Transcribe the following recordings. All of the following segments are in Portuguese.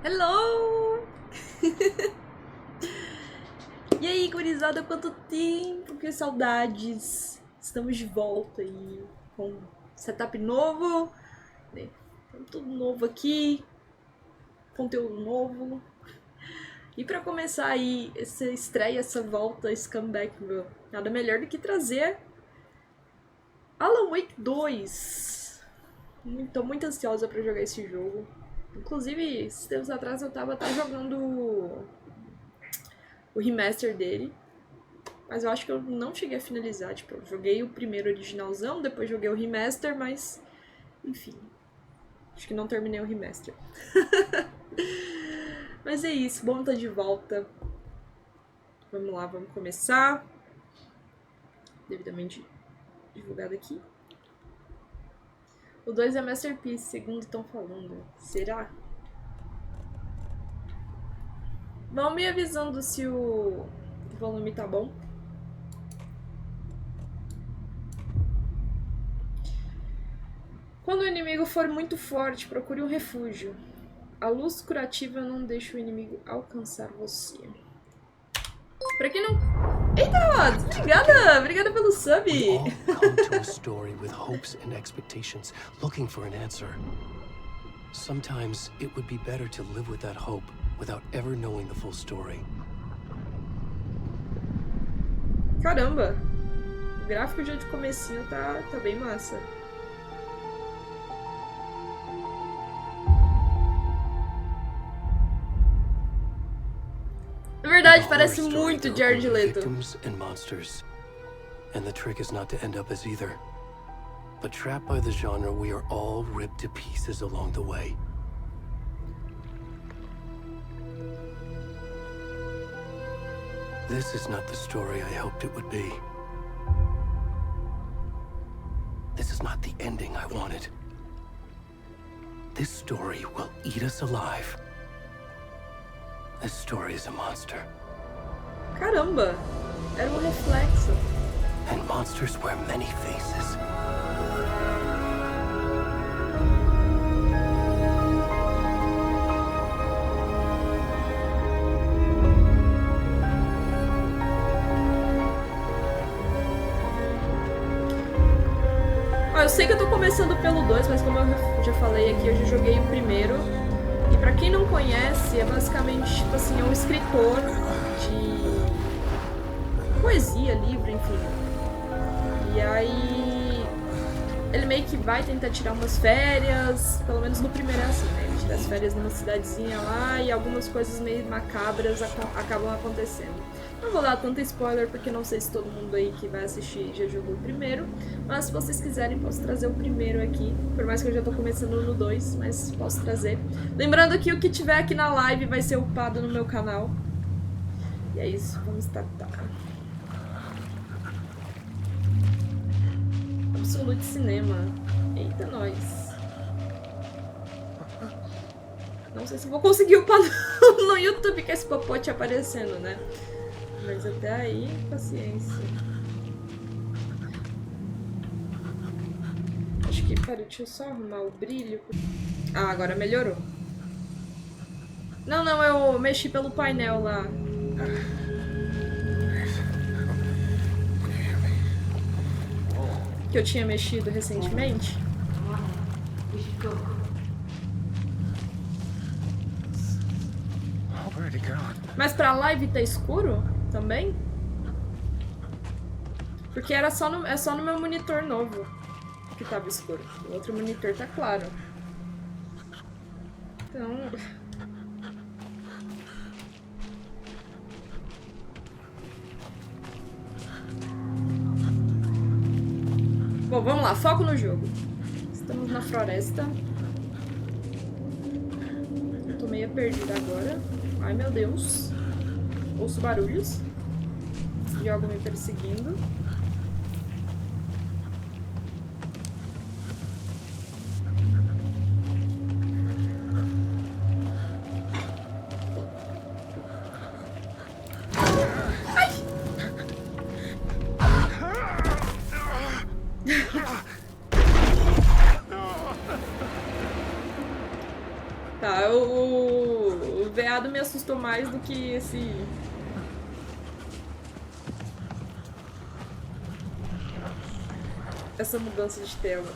Hello! E aí, gurizada, quanto tempo, que saudades! Estamos de volta aí com setup novo, né? Tudo novo aqui, conteúdo novo. E pra começar aí essa estreia, essa volta, esse comeback, meu, nada melhor do que trazer Alan Wake 2. Tô muito ansiosa pra jogar esse jogo. Inclusive, esses tempos atrás eu tava até jogando o remaster dele. Mas eu acho que eu não cheguei a finalizar. Tipo, eu joguei o primeiro originalzão, depois joguei o remaster, mas... enfim. Acho que não terminei o remaster. Mas é isso, bom estar de volta. Vamos lá, vamos começar. Devidamente divulgado aqui. O 2 é Masterpiece, segundo estão falando. Será? Vão me avisando se o volume tá bom. Quando o inimigo for muito forte, procure um refúgio. A luz curativa não deixa o inimigo alcançar você. Pra quem não... Eita, obrigada! Obrigada pelo sub! We all come to a story with hopes and expectations, looking for an answer. Sometimes it would be better to live with that hope without ever knowing the full story. Caramba! O gráfico já de comecinho tá bem massa. Na verdade, parece muito Jared Leto. And monsters. And the trick is not to end up as either. But trapped by the genre, we are all ripped to pieces along the way. This is not the story I hoped it would be. This is not the ending I wanted. This story will eat us alive. This story is a monster. Caramba! Era um reflexo. And monsters wear many faces. Eu sei que eu tô começando pelo 2, mas como eu já falei aqui, eu já joguei o primeiro. E pra quem não conhece, é basicamente, tipo assim, é um escritor de poesia, livro, enfim. E aí ele meio que vai tentar tirar umas férias, pelo menos no primeiro é assim, né? Ele tira as férias numa cidadezinha lá e algumas coisas meio macabras acabam acontecendo. Não vou dar tanto spoiler porque não sei se todo mundo aí que vai assistir já jogou o primeiro, mas se vocês quiserem posso trazer o primeiro aqui, por mais que eu já tô começando no 2, mas posso trazer. Lembrando que o que tiver aqui na live vai ser upado no meu canal. E é isso, vamos startar. Absolute Cinema. Eita, nós. Não sei se vou conseguir upar no YouTube com esse popote aparecendo, né? Mas até aí, paciência. Acho que, peraí, deixa eu só arrumar o brilho. Ah, agora melhorou. Não, eu mexi pelo painel lá. Que eu tinha mexido recentemente. Mas pra live tá escuro também? Porque era só no meu monitor novo que tava escuro. O outro monitor tá claro. Então... Bom, vamos lá, foco no jogo. Estamos na floresta. Eu tô meio perdida agora. Ai, meu Deus. Ouço barulhos de algo me perseguindo. Tá, veado me assustou mais do que esse... essa mudança de tela.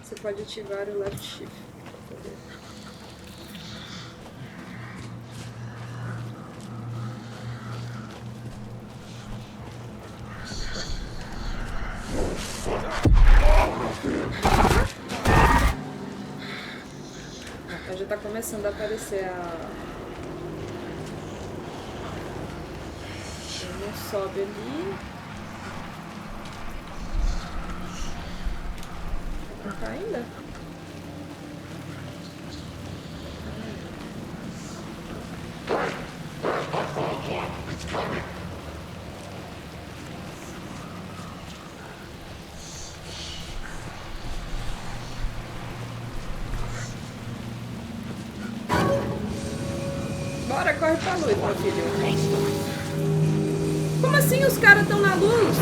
Você pode ativar o left shift pra poder. Já tá começando a aparecer a... Não sobe ali. Não tá ainda? Bora, corre pra luz, meu filho. Como assim os caras estão na luz?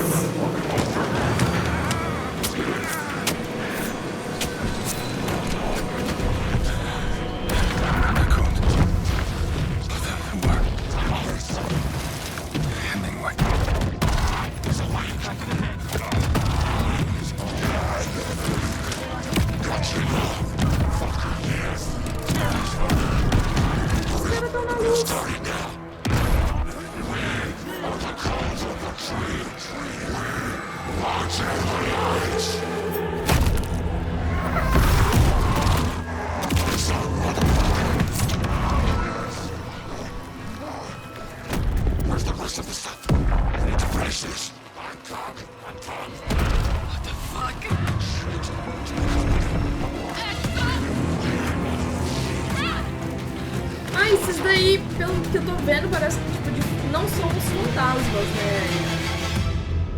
Esses daí, pelo que eu tô vendo, parece que tipo, não são os fantasmas, né?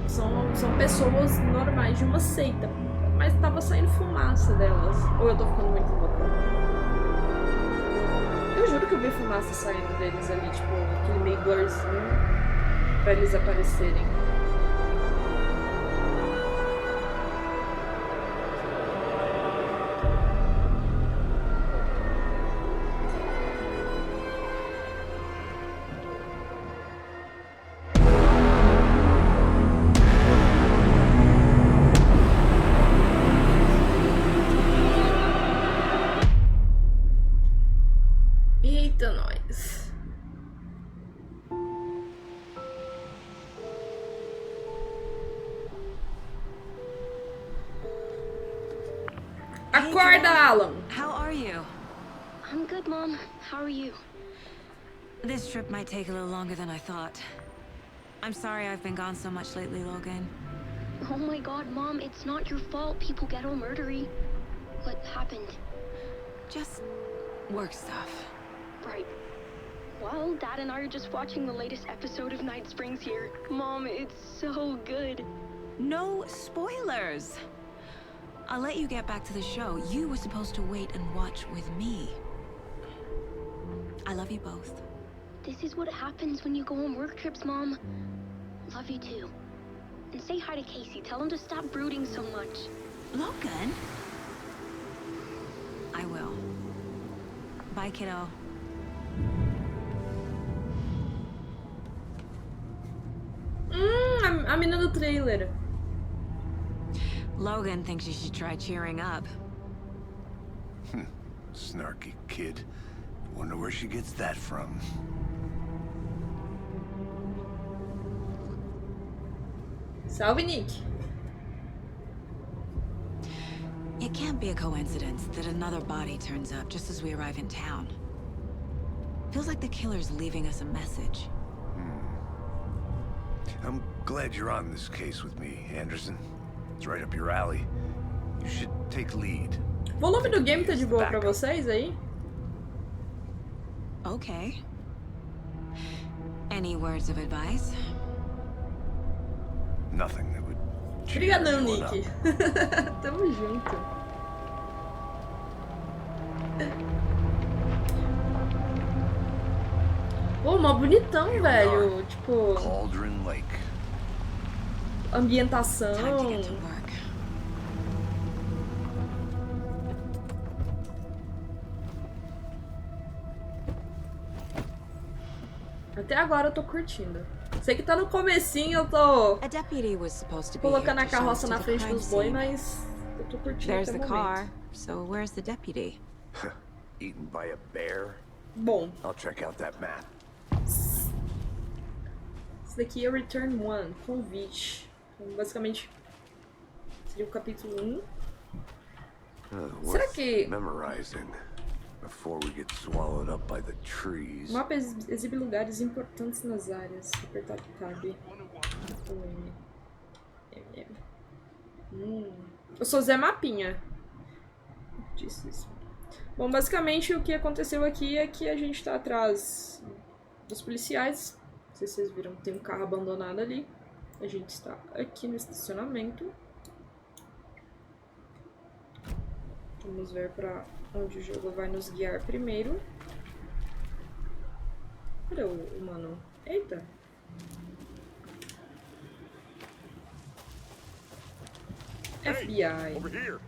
São pessoas normais de uma seita. Mas tava saindo fumaça delas. Ou eu tô ficando muito louca? Eu juro que eu vi fumaça saindo deles ali, tipo, aquele meio blurzinho pra eles aparecerem. Eita, nós. Acorda, Alan. How are you? I'm good, Mom. How are you? This trip might take a little longer than I thought. I'm sorry I've been gone so much lately, Logan. Oh my god, Mom, it's not your fault people get all murdery. What happened? Just work stuff. Right. Well, Dad and I are just watching the latest episode of Night Springs here. Mom, it's so good. No spoilers! I'll let you get back to the show. You were supposed to wait and watch with me. I love you both. This is what happens when you go on work trips, Mom. Love you too. And say hi to Casey. Tell him to stop brooding so much. Logan? I will. Bye, kiddo. A menina do trailer. Logan thinks you should try cheering up. Snarky kid. Wonder where she gets that from. Salve, Nick. It can't be a coincidence that another body turns up just as we arrive in town. Feels like the killer's leaving us a message. I'm glad you're on this case with me, Anderson. It's right up your alley. You should take lead. O volume do game tá de boa pra vocês aí? Okay. Any words of advice? Nothing that would cheer Obrigadão, anyone Nick. up. Tamo junto. Pô, mó bonitão, velho. Tipo, Cauldron Lake. Time to ambientação. get to work. até agora eu tô curtindo. Sei que tá no comecinho, eu tô A deputy was supposed to be colocando a here to show us carroça to na the frente crime dos bois, scene. mas eu tô curtindo There's até the o car. momento. So where's the deputy? Eaten by a bear? Bom, I'll check out that map. esse daqui é Return 1, convite. Então, basicamente, seria o capítulo 1. Será que Memorizing before we get swallowed up by the trees. o mapa exibe lugares importantes nas áreas? Apertar Tab. Eu sou Zé Mapinha. Disse isso. Bom, basicamente o que aconteceu aqui é que a gente tá atrás dos policiais. Não sei se vocês viram, tem um carro abandonado ali. A gente está aqui no estacionamento. Vamos ver pra onde o jogo vai nos guiar primeiro. Cadê o mano? Eita! FBI. Over here.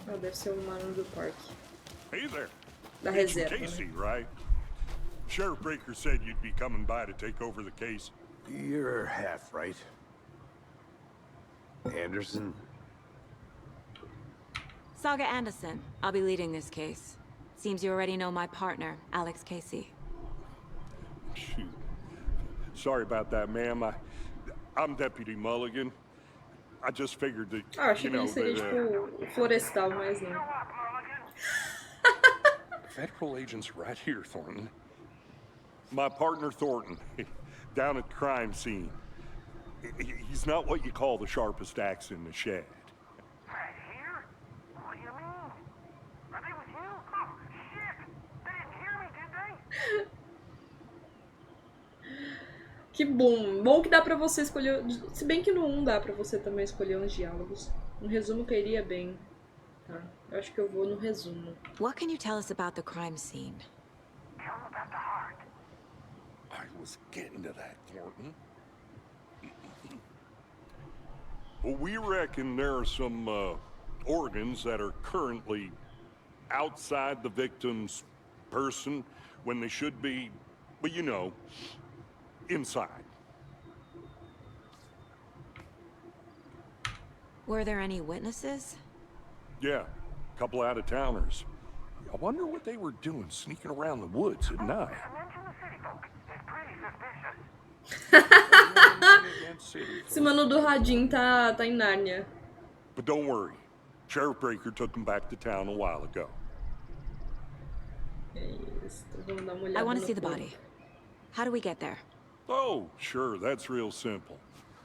Ah, deve ser o mano do parque. Hey there. Da It's reserva. Casey, right? Sheriff Breaker said you'd be coming by to take over the case. You're half right. Anderson? Saga Anderson. I'll be leading this case. Seems you already know my partner, Alex Casey. Shoot. Sorry about that, ma'am. I'm Deputy Mulligan. I just figured that, Ah, achei you que know, ele seria tipo florestal, mas não. Federal agents right here, Thornton. My partner, Thornton, down at the crime scene. He's not what you call the sharpest axe in the shed. Right here? What do you mean? Are they with you? Oh, shit! They didn't hear me, did they? Que bom. Bom que dá pra você escolher... Se bem que no 1 dá pra você também escolher uns diálogos. Um resumo que iria bem. Tá. Eu acho que eu vou no resumo. What can you tell us about the crime scene? Tell them about the heart. I was getting to that, Thornton. Well, we reckon there are some organs that are currently outside the victim's person when they should be, well, you know, inside. Were there any witnesses? Yeah, a couple out-of-towners. I wonder what they were doing sneaking around the woods at night. Mention the city folk. It's pretty suspicious. Esse mano do radinho tá em Nárnia. But don't worry. Sheriff Breaker took them back to town a while ago. É isso. Vamos dar uma olhada I want to no see the corpo. body. How do we get there? Oh, sure, that's real simple.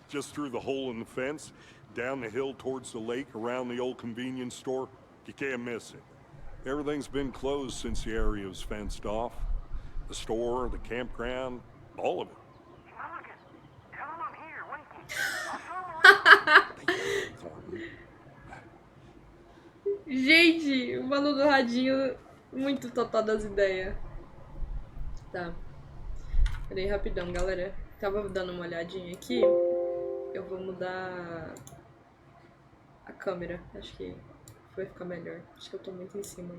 Just through the hole in the fence, down the hill towards the lake, around the old convenience store. You can't miss it. Everything's been closed since the area was fenced off. The store, the campground, all of it. Mulligan, tell them I'm here, waiting. I'll show them Thornton. Gente, o mano do radinho muito totó das ideias. Tá. Peraí, rapidão, galera. Tava dando uma olhadinha aqui. Eu vou mudar a câmera. Acho que vai ficar melhor. Acho que eu tô muito em cima.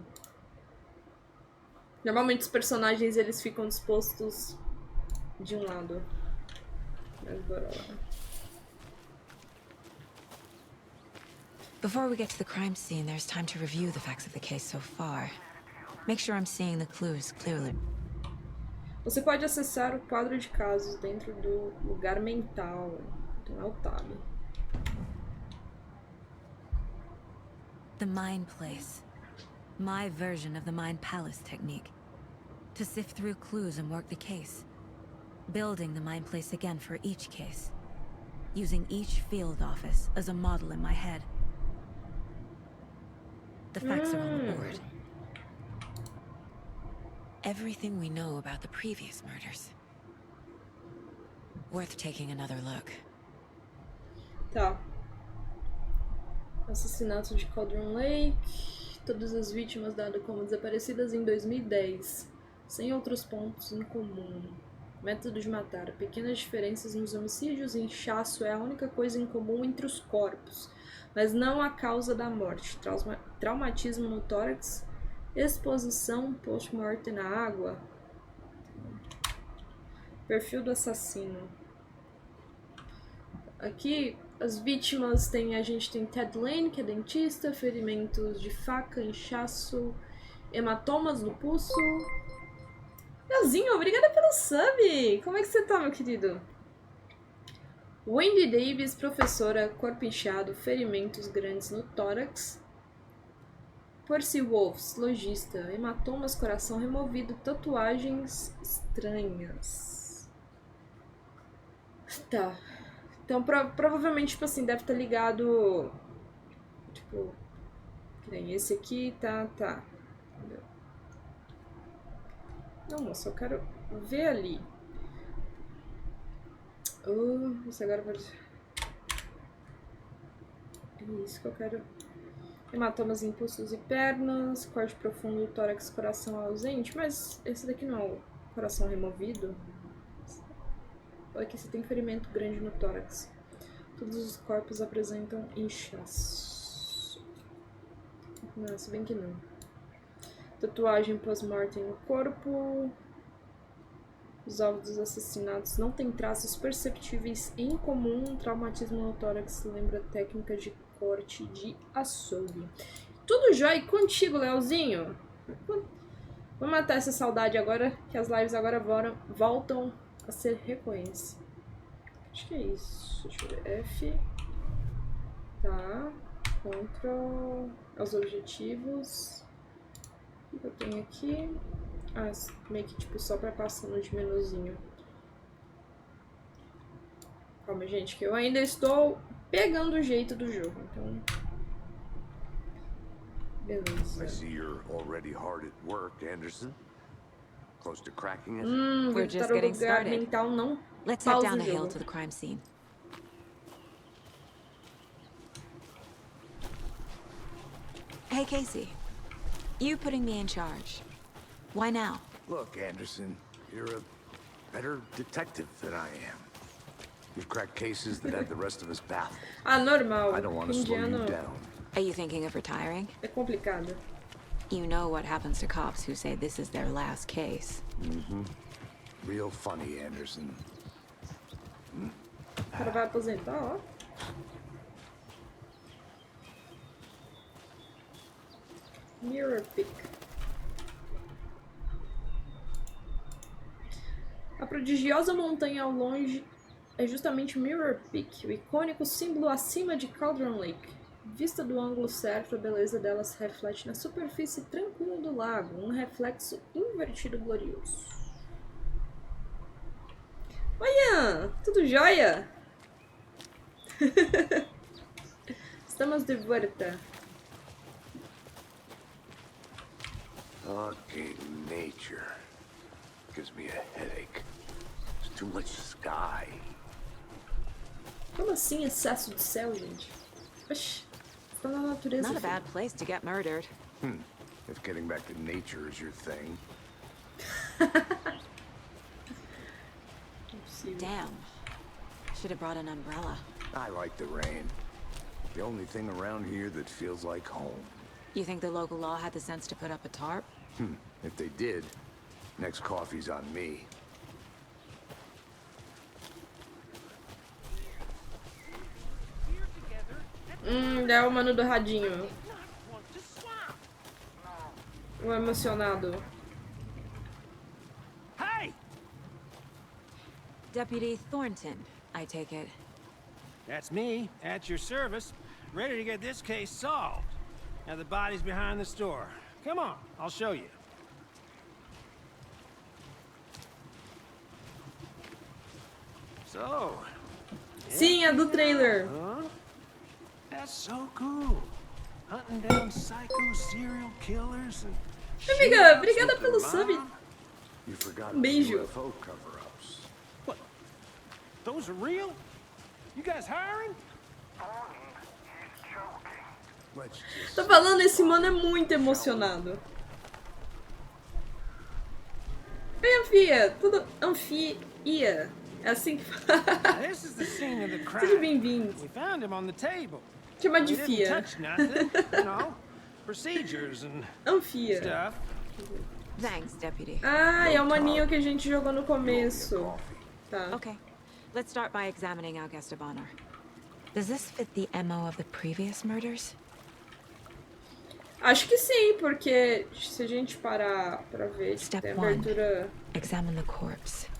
Normalmente os personagens eles ficam dispostos de um lado. Mas bora lá. Before we get to the crime scene, there's time to review the facts of the case so far. Make sure I'm seeing the clues clearly. Você pode acessar o quadro de casos dentro do lugar mental. Então é o tab. The Mind Place. My version of the Mind Palace technique. To sift through clues and work the case. Building the Mind Place again for each case. Using each field office as a model in my head. The facts are on the board. Everything we know about the previous murders. Worth taking another look. Tá. Assassinato de Cauldron Lake. Todas as vítimas dadas como desaparecidas em 2010. Sem outros pontos em comum. Método de matar. Pequenas diferenças nos homicídios. Inchaço é a única coisa em comum entre os corpos. Mas não a causa da morte. Traumatismo no tórax. Exposição post-mortem na água. Perfil do assassino. Aqui, as vítimas a gente tem Ted Lane, que é dentista, ferimentos de faca, inchaço, hematomas no pulso. Leozinho, obrigada pelo sub! Como é que você tá, meu querido? Wendy Davis, professora, corpo inchado, ferimentos grandes no tórax. Percy Wolves, lojista, hematomas, coração removido, tatuagens estranhas. Tá. Então, provavelmente, tipo assim, deve estar ligado... Tipo... Que nem esse aqui, tá. Entendeu? Não, moça, eu quero ver ali. Isso agora pode... É isso que eu quero... Hematomas em pulsos e pernas, corte profundo, tórax, coração ausente. Mas esse daqui não é o coração removido. Aqui você tem ferimento grande no tórax. Todos os corpos apresentam inchaço. Não, se bem que não. Tatuagem pós-mortem no corpo. Os alvos dos assassinatos não têm traços perceptíveis em comum. Traumatismo no tórax lembra técnica de corte de açougue. Tudo jóia contigo, Leozinho? Vou matar essa saudade agora, que as lives agora voltam a ser recorrentes. Acho que é isso. Deixa eu ver. F. Tá. Ctrl. Os objetivos. O que eu tenho aqui? Ah, meio que tipo só pra passando de menuzinho. Calma, gente, que eu ainda estou pegando o jeito do jogo, então... Beleza. I see you're already hard at work, Anderson. Close to cracking it. We're just getting started. Mental não Let's head pausa down o the hill jogo. to the crime scene. Hey, Casey. You putting me in charge. Why now? Look, Anderson, you're a better detective than I am. You've cracked cases that had the rest of us baffled. Ah, normal. I don't want to slow you Indiano down. Are you thinking of retiring? é complicado. You know what happens to cops who say this is their last case. Real funny, Anderson. O cara vai aposentar, ó. Mirror pick. A prodigiosa montanha ao longe é justamente Mirror Peak, o icônico símbolo acima de Cauldron Lake. Vista do ângulo certo, a beleza dela se reflete na superfície tranquila do lago, um reflexo invertido glorioso. Oi, tudo jóia? Estamos de volta. Okay, nature. Gives me a headache. There's too much sky. Como assim excesso de céu, gente? Oxi, está na natureza. Not a filho. bad place to get murdered. If getting back to nature is your thing. Impossível. Damn. Should have brought an umbrella. I like the rain. The only thing around here that feels like home. You think the local law had the sense to put up a tarp? If they did, next coffee's on me. É o mano do radinho. O emocionado. Hey! Deputy Thornton, I take it. That's me, at your service, ready to get this case solved. Now the body's behind the store. Come on, I'll show you. So... Sim, é do trailer. Huh? That's so cool. Hunting down psycho serial killers and... Amiga, obrigada pelo sub. You forgot Beijo. UFO cover-ups. What? Those are real? You guys hiring? Let's just... Tô falando, esse mano é muito emocionado. Oi, Anfia. Tudo... Anfia. É assim que fala. This is the scene of the Seja crime. bem-vindo. We found him on the table. Chama We de didn't Fia. touch nothing, you know. Procedures and Anfia. stuff. Thanks, Deputy. Ah, é o maninho que a gente jogou no You owe me a começo. coffee. Tá. Okay, let's start by examining our guest of honor. Does this fit the MO of the previous murders? Acho que sim, porque se a gente parar pra ver, Step tem one. abertura... Examine the corpse.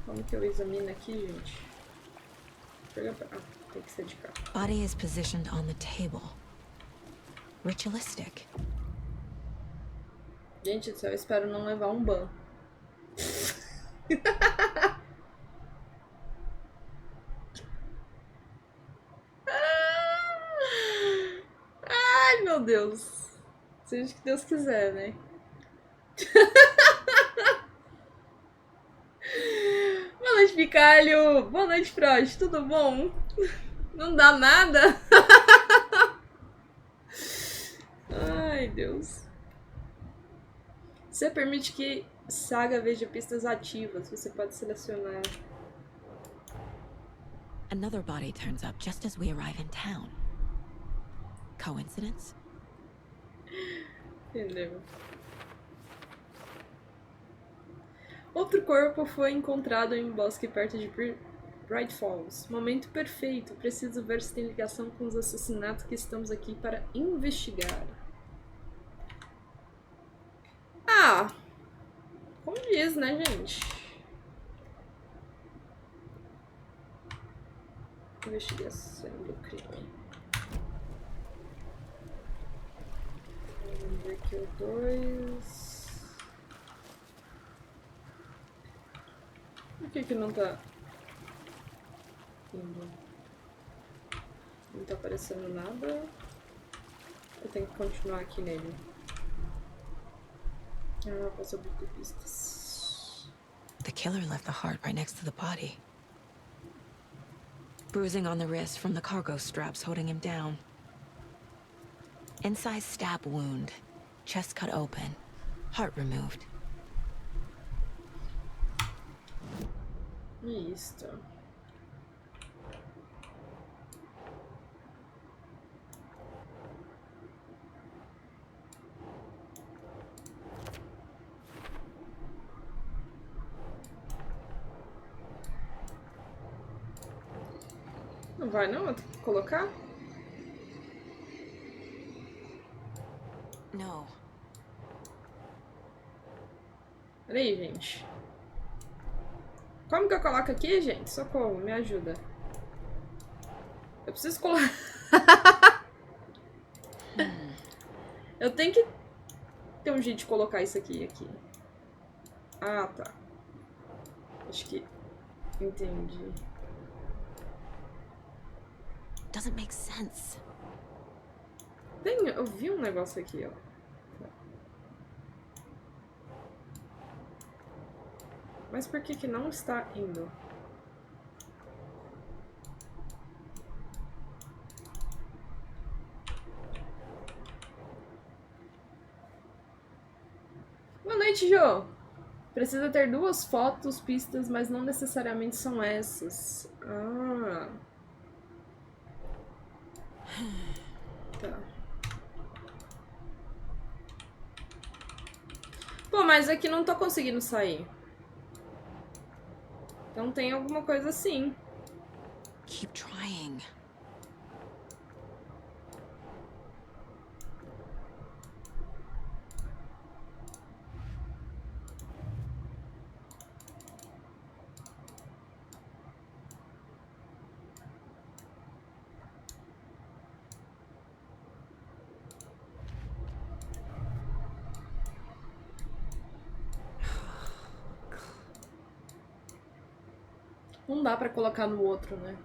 Como que eu examino aqui, gente? Pega pra... Ah, tem que ser de cá. Body is positioned on the table. Ritualistic. Gente do céu, eu espero não levar um ban. Ai, meu Deus. Seja o que Deus quiser, né? Boa noite, Picalho. Boa noite, Frost. Tudo bom? Não dá nada? Ai, Deus. Você permite que Saga veja pistas ativas. Você pode selecionar. Another body turns up just as we arrive in town. Coincidence? Entendeu? Outro corpo foi encontrado em um bosque perto de Bright Falls. Momento perfeito. Preciso ver se tem ligação com os assassinatos que estamos aqui para investigar. Ah! Como diz, né, gente? Investigação do crime. Vamos ver aqui o 2. Por que não tá indo? Não tá aparecendo nada. Eu tenho que continuar aqui nele. Ah, posso abrir pistas. The killer left the heart right next to the body. Bruising on the wrist from the cargo straps holding him down. Incised stab wound. Chest cut open. Heart removed. Isto. Não vai não? Eu tenho que colocar? No. Peraí, gente. Como que eu coloco aqui, gente? Socorro, me ajuda. Eu preciso colocar... Eu tenho que ter um jeito de colocar isso aqui. Ah, tá. Acho que... Entendi. Doesn't make sense. Eu vi um negócio aqui, ó. Mas por que não está indo? Boa noite, Jô. Precisa ter 2 fotos, pistas, mas não necessariamente são essas. Ah. Tá. Pô, mas aqui não tô conseguindo sair. Então tem alguma coisa assim. Keep trying. Não dá pra colocar no outro, né?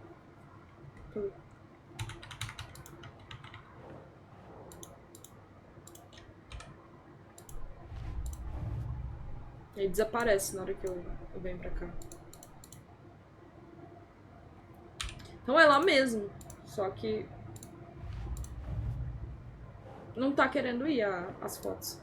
Ele desaparece na hora que eu venho pra cá. Então é lá mesmo. Só que... não tá querendo ir as fotos.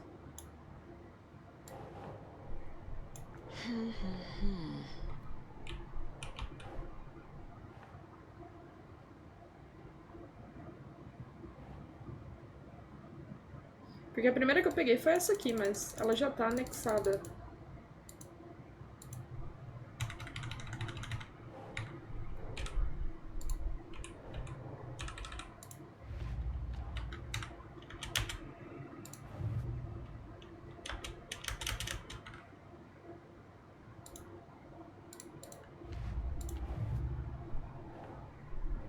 Porque a primeira que eu peguei foi essa aqui, mas ela já tá anexada.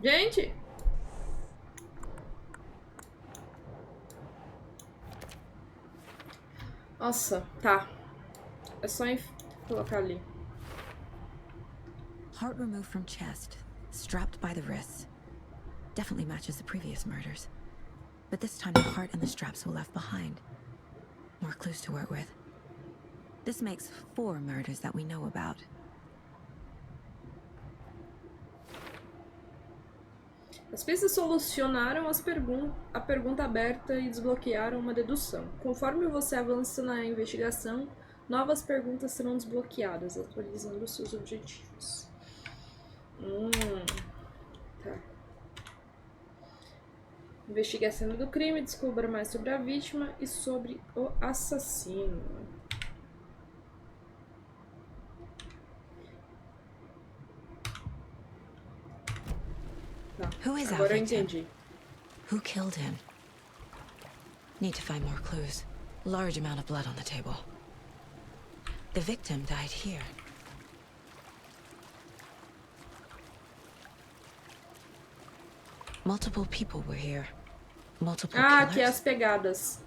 Gente! Nossa, tá. É só colocar ali. Heart removed from chest, strapped by the wrists. Definitely matches the previous murders. But this time the heart and the straps were left behind. More clues to work with. This makes 4 murders that we know about. As pistas solucionaram a pergunta aberta e desbloquearam uma dedução. Conforme você avança na investigação, novas perguntas serão desbloqueadas, atualizando seus objetivos. Tá. Investigue a cena do crime, descubra mais sobre a vítima e sobre o assassino. Tá. Who is Agora our eu victim? entendi. Who killed him? Need to find more clues. Large amount of blood on the table. The victim died here. Multiple people were here. Multiple Ah, aqui killers. as pegadas.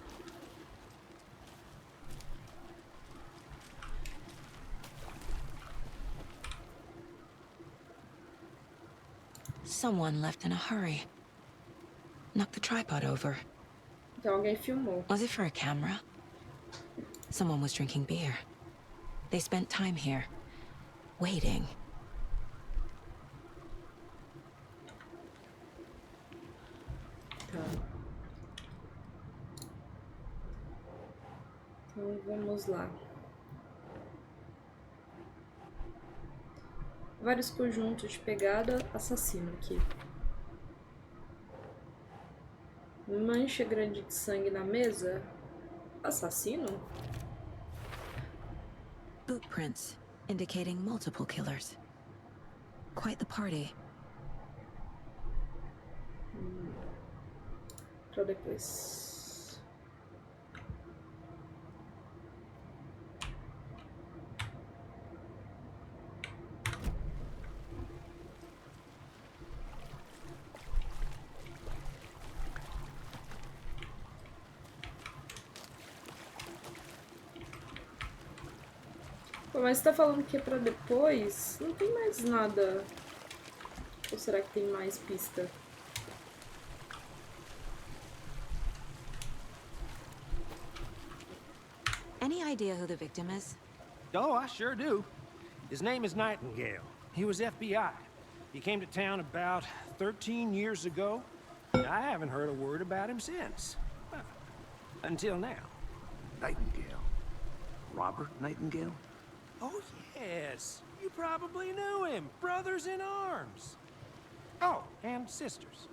Someone left in a hurry. Knocked the tripod over. Então alguém filmou. Was it for a camera? Someone was drinking beer. They spent time here, waiting. Tá. Então vamos lá. Vários conjuntos de pegada assassino aqui. Mancha grande de sangue na mesa. Assassino? Boot prints, indicating multiple killers. Quite the party. Pra depois. Pô, mas você tá falando que é pra depois? Não tem mais nada. Ou será que tem mais pista? Any idea who the victim is? Oh, I sure do. His name is Nightingale. He was FBI. He came to town about 13 years ago. I haven't heard a word about him since. Well, until now. Nightingale. Robert Nightingale? Oh, yes. You probably knew him. Brothers in arms. Oh, and sisters.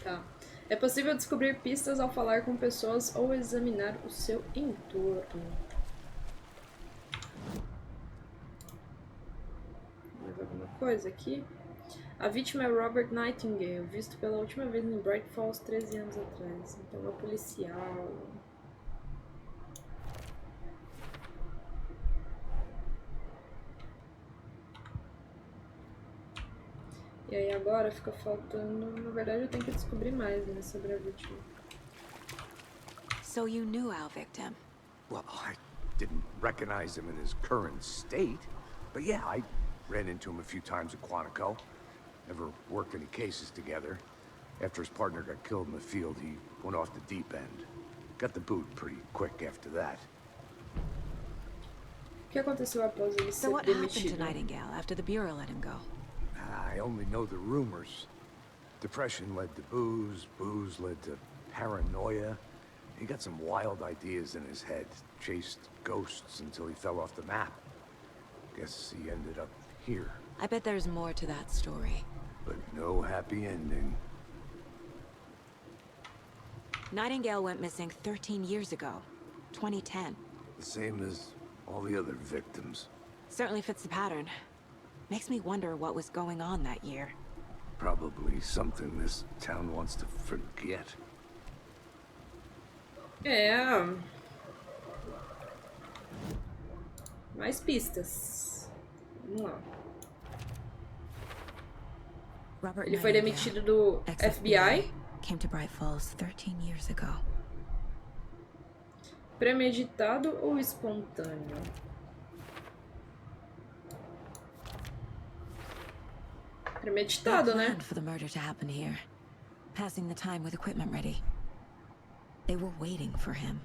Tá. É possível descobrir pistas ao falar com pessoas ou examinar o seu entorno. Mais alguma coisa aqui? A vítima é Robert Nightingale, visto pela última vez em Bright Falls 13 anos atrás. Então é um policial. E aí agora fica faltando... Na verdade eu tenho que descobrir mais, né, sobre a vítima. So you knew our victim? Well, I didn't recognize him in his current state. But yeah, I ran into him a few times at Quantico. Never worked any cases together. After his partner got killed in the field, he went off the deep end. Got the boot pretty quick after that. O que aconteceu após ele So ser what happened to demitido? Nightingale after the Bureau let him go? I only know the rumors. Depression led to booze, booze led to paranoia. He got some wild ideas in his head, chased ghosts until he fell off the map. Guess he ended up here, I bet there's more to that story. but no happy ending. Nightingale went missing 13 years ago, 2010. The same as all the other victims. Certainly fits the pattern. Makes me wonder what was going on that year. Probably something this town wants to forget. É. Mais pistas. Vamos lá. Robert Ele foi demitido do FBI. Came to Bright Falls 13 years ago. Premeditado ou espontâneo? Premeditado, né? Planned for the murder to happen here, passing the time with equipment ready. They were waiting for him.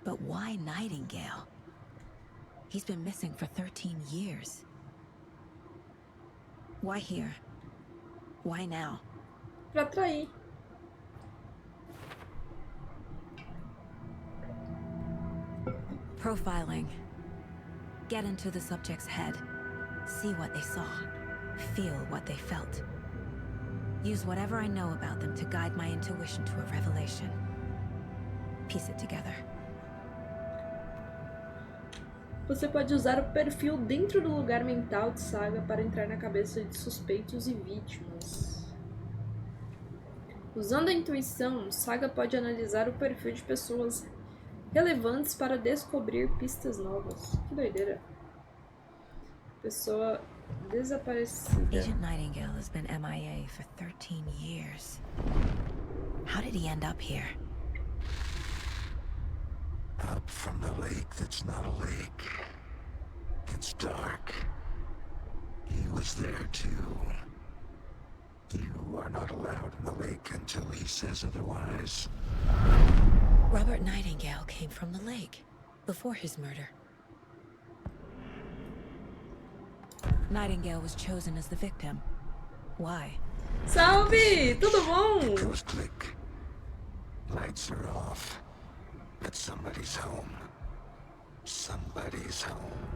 But why Nightingale? He's been missing for 13 years. Why here? Why now? Pra atrair. Profiling. Get into the subject's head. See what they saw. Feel what they felt. Use whatever I know about them to guide my intuition to a revelation. Piece it together. Você pode usar o perfil dentro do lugar mental de Saga para entrar na cabeça de suspeitos e vítimas. Usando a intuição, Saga pode analisar o perfil de pessoas relevantes para descobrir pistas novas. Que doideira. Pessoa desaparecida. Agent Nightingale has been MIA for 13 years. How did he end up here? Up from the lake that's not a lake. It's dark. He was there too. You are not allowed in the lake until he says otherwise. Robert Nightingale came from the lake before his murder. Nightingale was chosen as the victim. Why? Salve! Tudo bom? Goes click. Lights are off. But somebody's home. Somebody's home.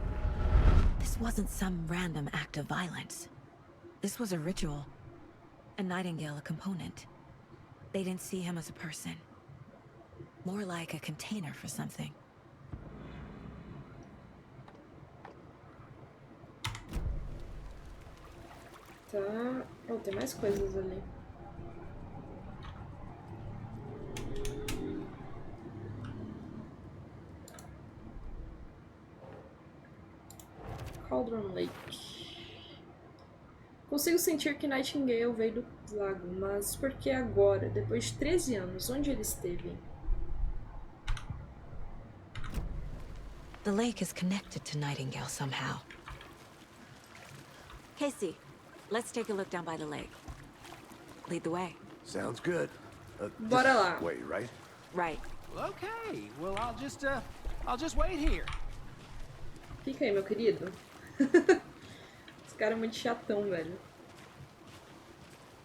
This wasn't some random act of violence. This was a ritual. And Nightingale a component. They didn't see him as a person. More like a container for something. Tá. Oh, tem mais coisas ali. Cauldron Lake. Consigo sentir que Nightingale veio do lago, mas por que agora, depois de 13 anos, onde ele esteve? The lake is connected to Nightingale somehow. Casey, let's take a look down by the lake. Lead the way. Sounds good. Bora lá. Wait, right? Right. Okay, well, I'll just wait here. Fica aí, meu querido. Esse cara é muito chatão, velho.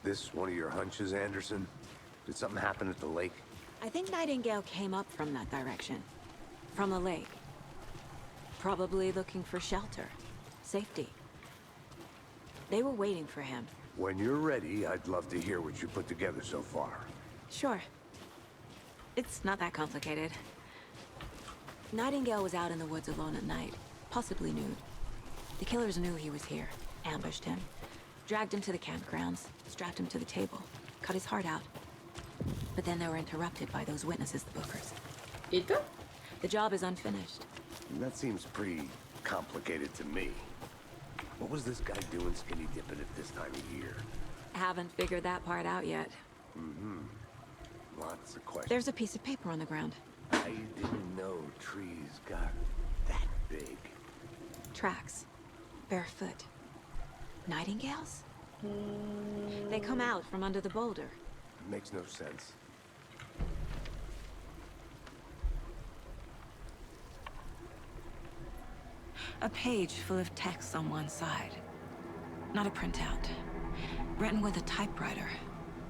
This one of your hunches, Anderson? Did something happen at the lake? I think Nightingale came up from that direction. From the lake. Probably looking for shelter. Safety. They were waiting for him. When you're ready, I'd love to hear what you put together so far. Sure. It's not that complicated. Nightingale was out in the woods alone at night, possibly nude. The killers knew he was here, ambushed him, dragged him to the campgrounds, strapped him to the table, cut his heart out. But then they were interrupted by those witnesses, the Bookers. Eita? The job is unfinished. That seems pretty complicated to me. What was this guy doing skinny dipping at this time of year? Haven't figured that part out yet. Lots of questions. There's a piece of paper on the ground. I didn't know trees got that big. Tracks. Barefoot. Nightingales? They come out from under the boulder. Makes no sense. A page full of text on one side. Not a printout. Written with a typewriter.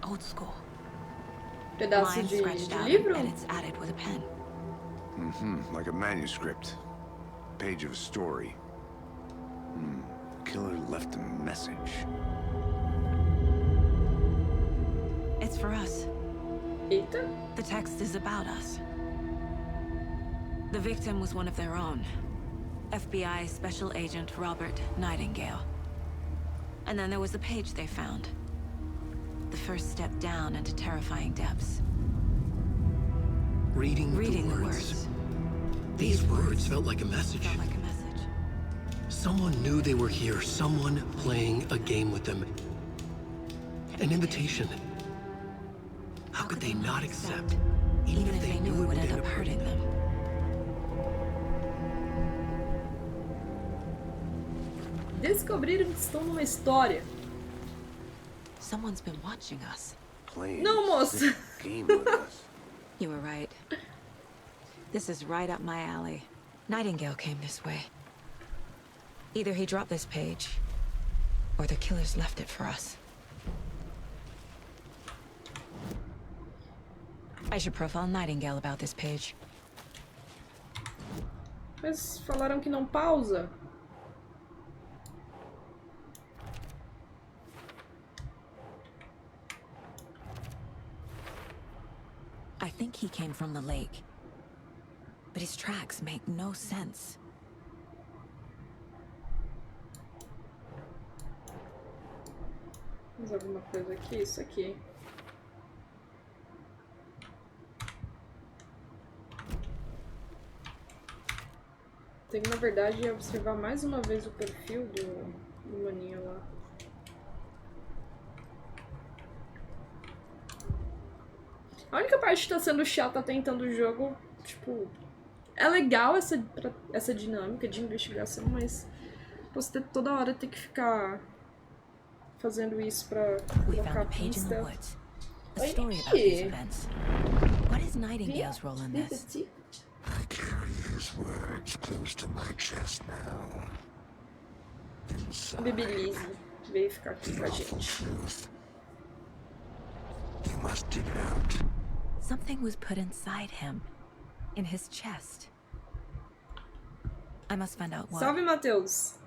Old school. Pedaço Lines de scratched out livro? and it's added with a pen. Like a manuscript. Page of a story. Killer left a message. It's for us. Eita. The text is about us. The victim was one of their own. FBI Special Agent Robert Nightingale. And then there was the page they found. The first step down into terrifying depths. Reading the the words. These words felt like a message. Felt like a message. Someone knew they were here, someone playing a game with them. An invitation. How could they not accept, even if they knew it would end up hurting them? Descobriram que estão numa história. Someone's been watching us. Playing Não, a moça. sick game with us. You were right. This is right up my alley. Nightingale came this way. Either he dropped this page, or the killers left it for us. I should profile Nightingale about this page. Mas falaram que não pausa. I think he came from the lake. But his tracks make no sense. Mais alguma coisa aqui? Isso aqui. Tem que, na verdade, observar mais uma vez o perfil do maninho lá. A única parte que tá sendo chata tentando o jogo, tipo... É legal essa dinâmica de investigação, mas... Você toda hora tem que ficar... fazendo isso pra colocar pista. A story about these events. What is Nightingale's role in this? I carry his words close to my chest now. Inside, Bebelise veio ficar aqui com a gente. truth. You must dig it out. Something was put inside him. In his chest. I must find out what. Salve, Matheus!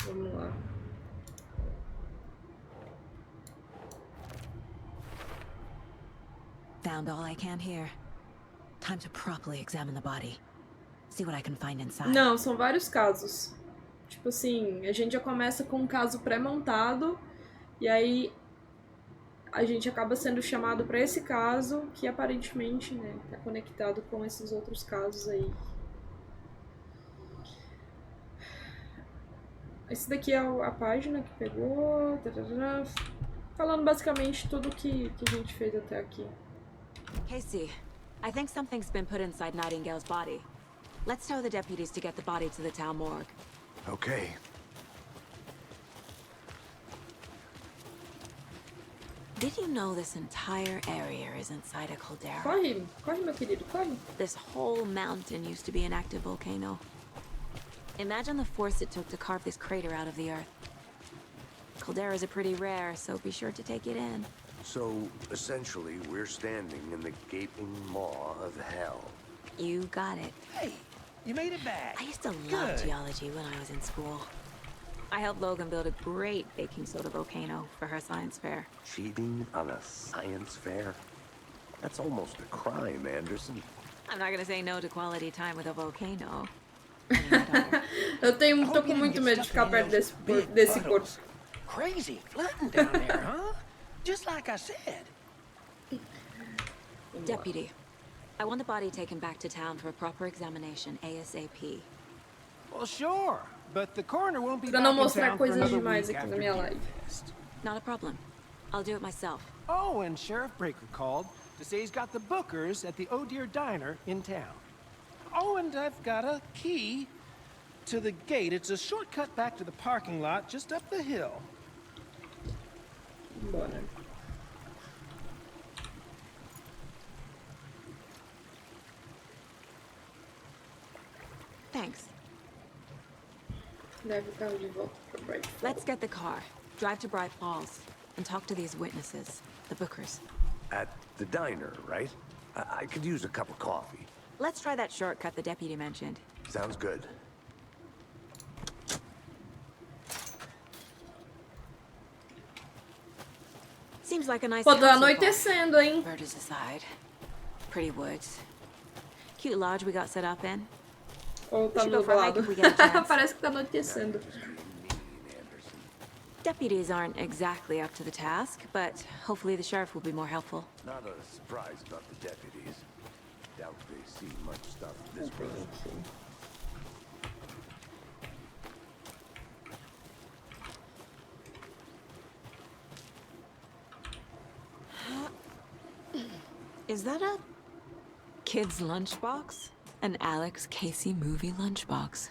Vamos lá. Found all I can here. Time to properly examine the body. See what I can find inside. Não, são vários casos. Tipo assim, a gente já começa com um caso pré-montado e aí a gente acaba sendo chamado para esse caso que aparentemente, né, tá conectado com esses outros casos aí. Esse daqui é a página que pegou, falando basicamente tudo que a gente fez até aqui. Casey, I think something's been put inside Nightingale's body. Let's tell the deputies to get the body to the town morgue. Okay. Did you know this entire area is inside a caldera? Corre, corre, meu querido, corre. This whole mountain used to be an active volcano. Imagine the force it took to carve this crater out of the earth. Calderas are pretty rare, so be sure to take it in. So, essentially, we're standing in the gaping maw of hell. You got it. Hey, you made it back. I used to love Good. geology when I was in school. I helped Logan build a great baking soda volcano for her science fair. Cheating on a science fair? That's almost a crime, Anderson. I'm not gonna say no to quality time with a volcano. Tô com muito medo de ficar perto desse corpo. Crazy flooding down there, huh? Just like I said. Deputy, I want the body taken back to town for a proper examination ASAP. Well, sure, but the coroner won't be Pra back não in mostrar town for coisas another demais week aqui na after minha the live. test. Not a problem. I'll do it myself. Oh, and Sheriff Breaker called to say he's got the bookers at the Oh Dear Diner in town. Oh, and I've got a key to the gate. It's a shortcut back to the parking lot just up the hill. Bora. Thanks. Leve o carro de volta pra Bright Falls. Let's get the car, drive to Bright Falls, and talk to these witnesses, the bookers. At the diner, right? I could use a cup of coffee. Let's try that shortcut the deputy mentioned. Sounds good. Seems like a nice Pô, town tá so far. anoitecendo, hein? Murders aside. Pretty woods. Cute lodge we got set up in. Ou tá We should go for a hike nublado? if we get a chance. Parece que tá anoitecendo. Deputies aren't exactly up to the task, but hopefully the sheriff will be more helpful. Not a surprise about the deputies. Doubt they see much stuff this road. Is that a kid's lunchbox? An Alex Casey movie lunchbox.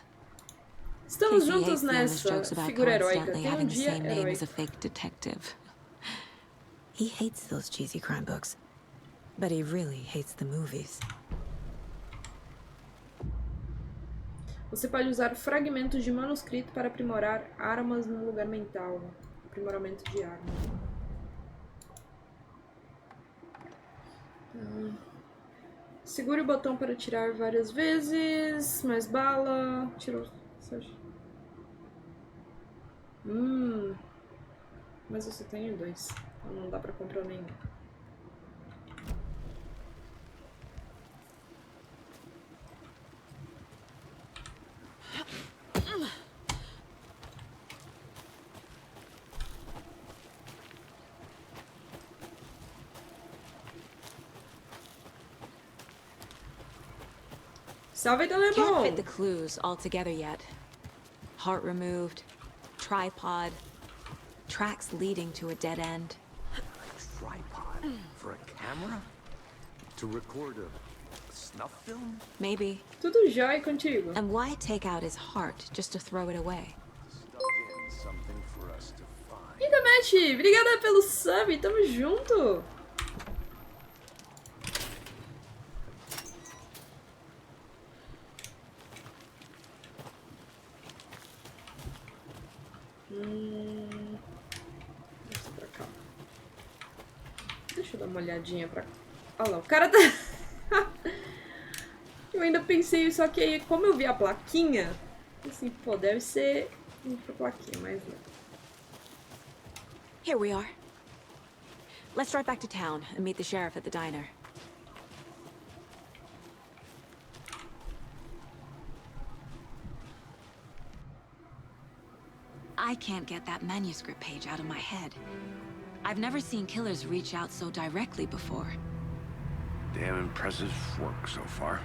Estamos Casey juntos hates the endless nessa jokes about figura heróica. constantly Tem having um the dia same name as a heróico. fake detective. He hates those cheesy crime books, but he really hates the movies. Você pode usar fragmentos de manuscrito para aprimorar armas no lugar mental. Aprimoramento de arma. Segure o botão para tirar várias vezes. Mais bala. Tirou. Mas eu só tenho 2. Então não dá pra comprar nenhum. Salve, Can't Telemon! fit the clues all together yet. Heart removed, tripod, tracks leading to a dead end. A tripod? For a camera? To record a snuff film? Maybe. Tudo jóia contigo? And why take out his heart just to throw it away? Stuck in something for us to find. Ida Match, obrigada pelo sub, tamo junto! Pra cá. Deixa eu dar uma olhadinha pra cá. Olha lá, o cara tá... Eu ainda pensei, só que aí, como eu vi a plaquinha, assim, pô, deve ser pra plaquinha, mas não. Here we are. Let's drive back to town and meet the sheriff at the diner. I can't get that manuscript page out of my head. I've never seen killers reach out so directly before. Damn impressive work so far.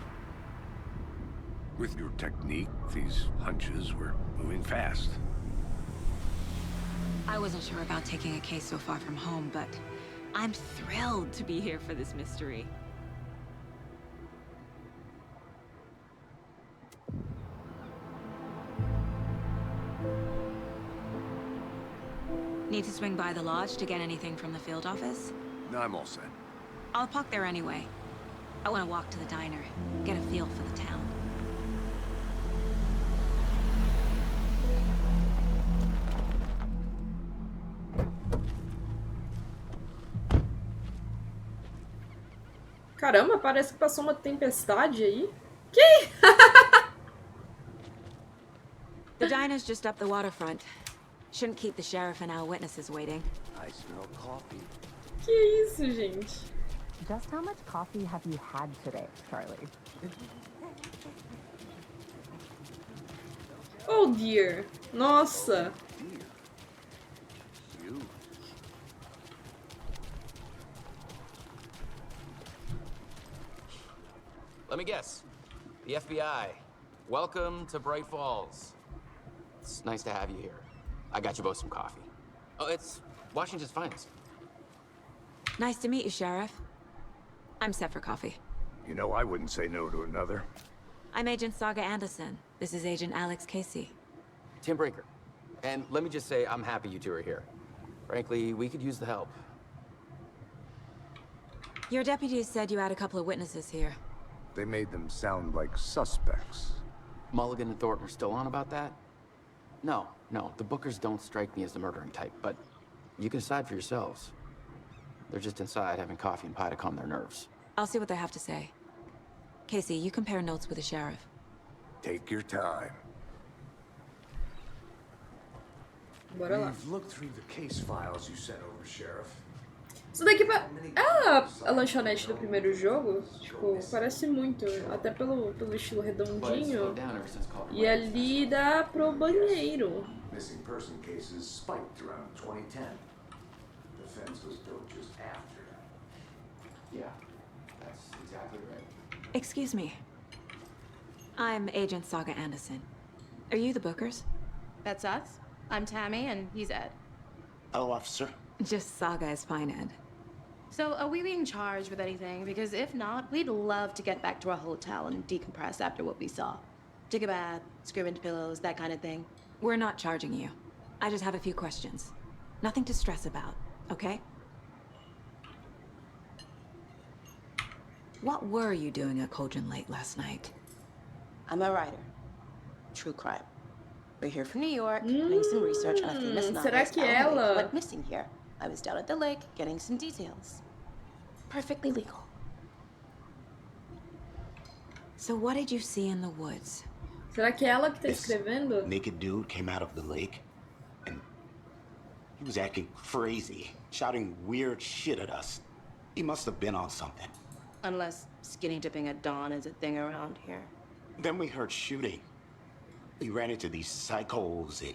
With your technique, these hunches were moving fast. I wasn't sure about taking a case so far from home, but I'm thrilled to be here for this mystery. Need to swing by the lodge to get anything from the field office? No, I'm all set. I'll park there anyway. I want to walk to the diner, get a feel for the town. Caramba, parece que passou uma tempestade aí. Que? The diner's just up the waterfront. Shouldn't keep the sheriff and our witnesses waiting. I smell coffee. Que isso, gente? Just how much coffee have you had today, Charlie? Oh dear. Nossa. Dear. You. Let me guess. The FBI. Welcome to Bright Falls. It's nice to have you here. I got you both some coffee. Oh, it's Washington's finest. Nice to meet you, Sheriff. I'm set for coffee. You know, I wouldn't say no to another. I'm Agent Saga Anderson. This is Agent Alex Casey. Tim Brinker. And let me just say, I'm happy you two are here. Frankly, we could use the help. Your deputies said you had a couple of witnesses here. They made them sound like suspects. Mulligan and Thornton are still on about that? No, the Bookers don't strike me as the murdering type, but you can decide for yourselves. They're just inside having coffee and pie to calm their nerves. I'll see what they have to say. Casey, you compare notes with the sheriff. Take your time. Bora lá. We've looked through the case files you sent over, Sheriff. Isso daqui é a lanchonete do primeiro jogo. Tipo, parece muito. Até pelo estilo redondinho. E ali dá pro banheiro. Missing person cases spiked around 2010. The fence was built just after. Yeah, that's exactly right. Excuse me. I'm Agent Saga Anderson. Are you the Bookers? That's us. I'm Tammy, and he's Ed. Hello, officer. Just Saga is fine, Ed. So, are we being charged with anything? Because if not, we'd love to get back to our hotel and decompress after what we saw. Take a bath, scream into pillows, that kind of thing. We're not charging you. I just have a few questions. Nothing to stress about, okay? What were you doing at Cauldron Lake last night? I'm a writer. True crime. We're here from New York, doing some research on a famous será novelist que Alan Wake ela... went missing here. I was down at the lake getting some details. Perfectly legal. So what did you see in the woods? Será que é ela que tá escrevendo? Naked dude came out of the lake, and he was acting crazy, shouting weird shit at us. He must have been on something. Unless skinny dipping at dawn is a thing around here. Then we heard shooting. We ran into these psychos in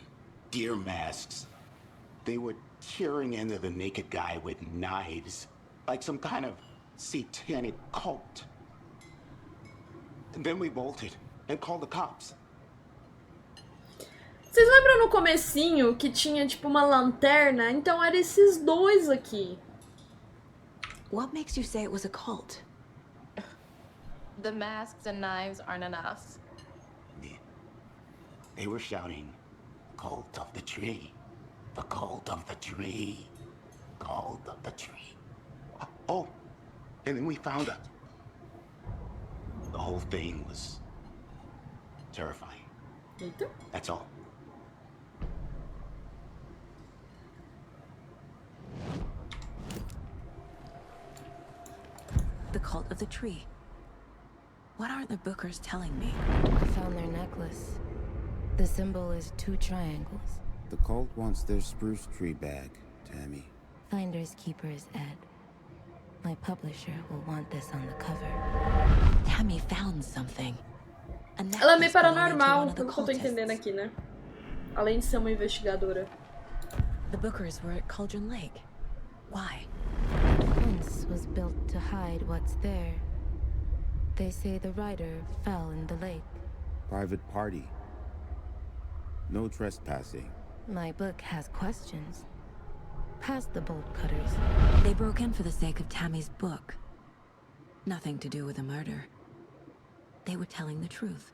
deer masks. They were tearing into the naked guy with knives, like some kind of satanic cult. And then we bolted and called the cops. Vocês lembram no comecinho que tinha tipo uma lanterna? Então eram esses dois aqui. What makes you say it was a cult? The masks and knives aren't enough. They were shouting, "Cult of the tree, the cult of the tree, cult of the tree." Oh, and then we found it. The whole thing was terrifying. That's all. The cult of the tree. What aren't the Bookers telling me? I found their necklace. The symbol is 2 triangles. The cult wants their spruce tree back, Tammy. Finders keepers, Ed. My publisher will want this on the cover. Tammy found something. Ela é meio paranormal, pelo que eu tô entendendo aqui, né? Além de ser uma investigadora. The Bookers were at Cauldron Lake. Why? The fence was built to hide what's there. They say the writer fell in the lake. Private party. No trespassing. My book has questions. Past the bolt cutters. They broke in for the sake of Tammy's book. Nothing to do with the murder. They were telling the truth.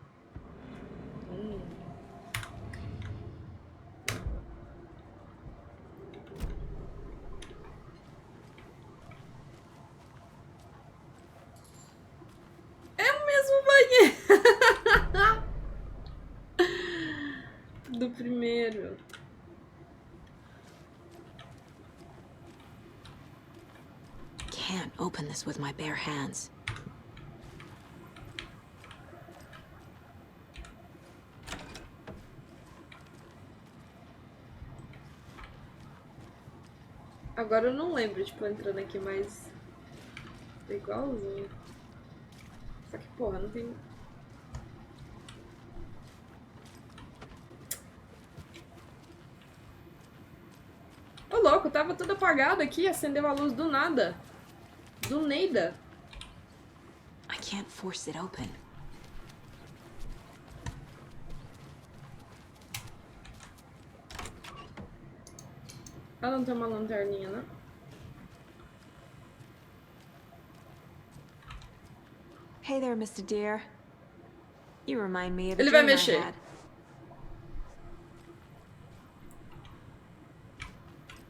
É o mesmo banheiro do primeiro. Can't open this with my bare hands. Agora eu não lembro, tipo, entrando aqui mais igualzinho. Só que, porra, não tem... Ô, louco, tava tudo apagado aqui, acendeu a luz do nada. Do Neida. I can't force it open. Ah, não tem uma lanterninha, né? Hey there, Mr. Deer. You remind me of a Ele vai dream I mexer. had.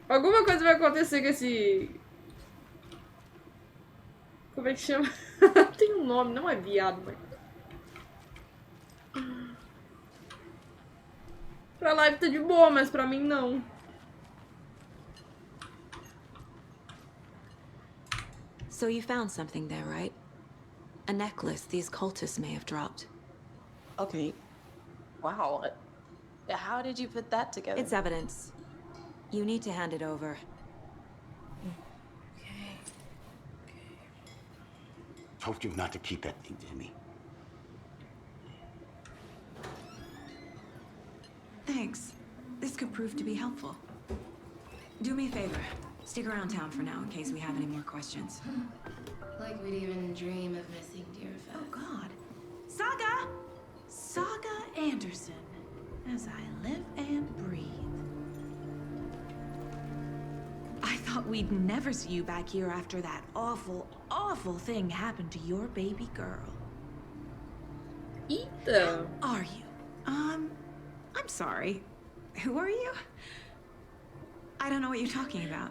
Alguma coisa vai acontecer com esse... Como é que chama? Tem um nome, não é viado, mas... Pra live tá de boa, mas pra mim não. So you found something there, right? A necklace these cultists may have dropped. Okay. Wow. How did you put that together? It's evidence. You need to hand it over. Told you not to keep that thing, Tammy. Thanks. This could prove to be helpful. Do me a favor. Stick around town for now in case we have any more questions. Like we'd even dream of missing dear fest. Oh, God. Saga! Saga Anderson. As I live and breathe. I thought we'd never see you back here after that awful, awful thing happened to your baby girl. Eita! How are you? I'm sorry. Who are you? I don't know what you're talking about.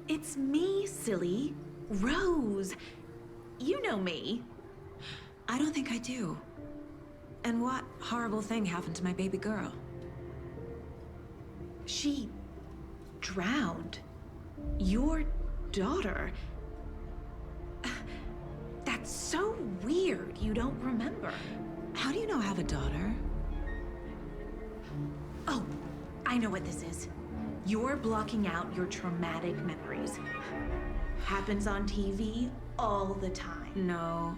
It's me, silly. Rose. You know me. I don't think I do. And what horrible thing happened to my baby girl? She drowned. Your daughter. That's so weird you don't remember. How do you know I have a daughter? Oh, I know what this is. You're blocking out your traumatic memories. Happens on TV all the time. No.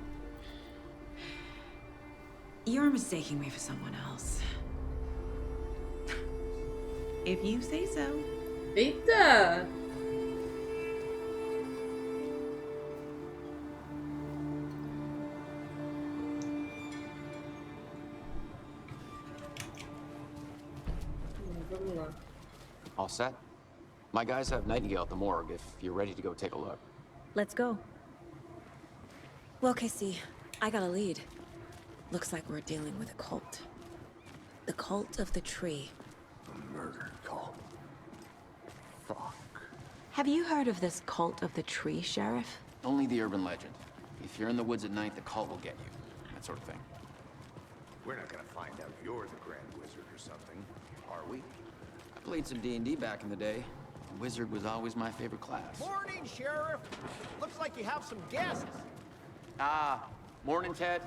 You're mistaking me for someone else. If you say so. Eita! Vamos lá. All set? My guys have Nightingale at the morgue if you're ready to go take a look. Let's go. Well, Casey, I got a lead. Looks like we're dealing with a cult. The cult of the tree. A murder cult. Fuck. Have you heard of this cult of the tree, Sheriff? Only the urban legend. If you're in the woods at night, the cult will get you. That sort of thing. We're not gonna find out you're the Grand Wizard or something, are we? I played some D&D back in the day. Wizard was always my favorite class. Morning, Sheriff. Looks like you have some guests. Ah, morning, Ted.